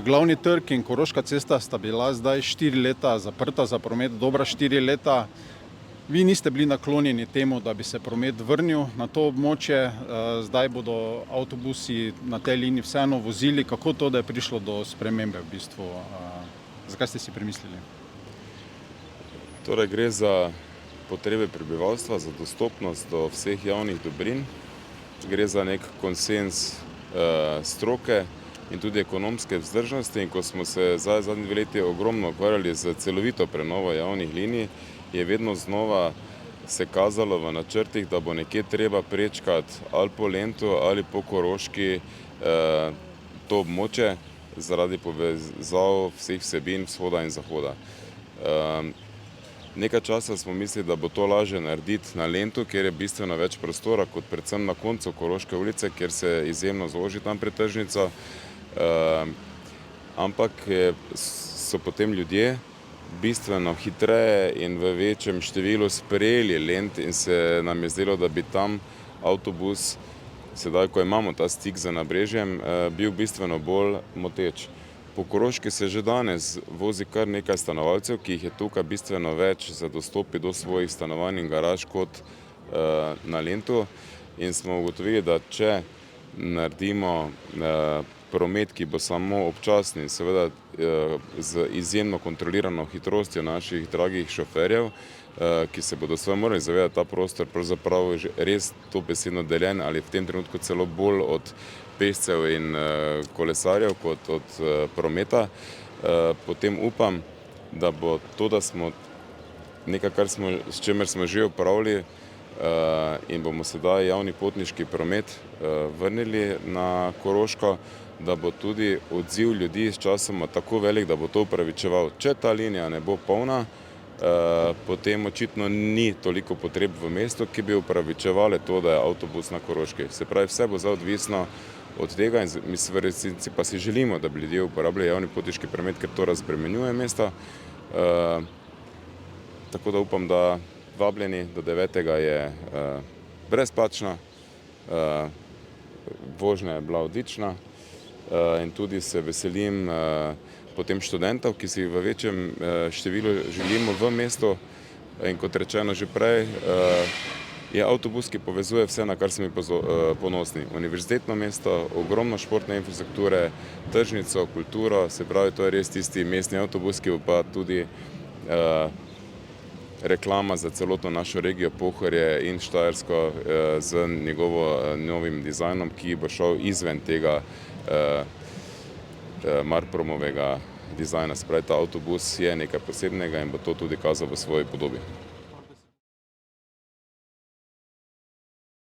Glavni trg in Koroška cesta sta bila zdaj 4 leta zaprta za promet, dobra 4 leta. Vi niste bili naklonjeni temu, da bi se promet vrnil na to območje. Zdaj bodo avtobusi na tej liniji vseeno vozili. Kako to, da je prišlo do spremembe v bistvu? Zakaj ste si premislili? Torej gre za potrebe prebivalstva, za dostopnost do vseh javnih dobrin. Gre za nek konsens stroke in tudi ekonomske vzdržnosti. In ko smo se zadnji 2 leti ogromno ukvarjali z celovito prenovo javnih linij, je vedno znova se kazalo v načrtih, da bo nekje treba prečkati ali po Lentu ali po Koroški to območje zaradi povezav vseh vsebin vzhoda in zahoda. Nekaj časa smo mislili, da bo to lažje narediti na Lentu, kjer je bistveno več prostora, kot predvsem na koncu Koroške ulice, kjer se izjemno zoži tam pretežnica. Ampak so potem ljudje bistveno hitreje in v večjem številu sprejeli Lent in se nam je zdelo, da bi tam avtobus, sedaj ko imamo ta stik z Nabrežjem, bil bistveno bolj moteč. Po Koroški se že danes vozi kar nekaj stanovalcev, ki jih je tukaj bistveno več za dostopi do svojih stanovanj in garaž kot na Lentu. In smo ugotovili, da če naredimo promet, ki bo samo občasni, seveda z izjemno kontrolirano hitrostjo naših dragih šoferjev, ki se bodo svoje morali zavedati, ta prostor pravzaprav res dobesedno deljen ali v tem trenutku celo bolj od pešcev in kolesarjev kot od prometa. Potem upam, da bo to, da smo nekaj, s čimer smo že opravili in bomo sedaj javni potniški promet vrnili na Koroško, da bo tudi odziv ljudi s časoma tako velik, da bo to upravičeval. Če ta linija ne bo polna, potem očitno ni toliko potreb v mestu, ki bi upravičevale to, da je avtobus na Koroški. Se pravi, vse bo zdaj odvisno od tega in mi v resnici pa si želimo, da bi ljudje uporabljali javni potniški promet, ker to razbremenjuje mesta. Tako da upam, da vabljeni do 9. je brezplačna, vožnja je bila odlična in tudi se veselim potem študentov, ki si v večjem številu želimo v mestu. In kot rečeno že prej, je avtobus, ki povezuje vse, na kar smo mi ponosni. Univerzitetno mesto, ogromno športne infrastrukture, tržnico, kulturo, se pravi, to je res tisti mestni avtobus, ki bo pa tudi reklama za celotno našo regijo Pohorje in Štajersko z njegovo novim dizajnom, ki bo šel izven tega Marpromovega dizajna. Se pravi, ta avtobus je nekaj posebnega in bo to tudi kazal v svoji podobi.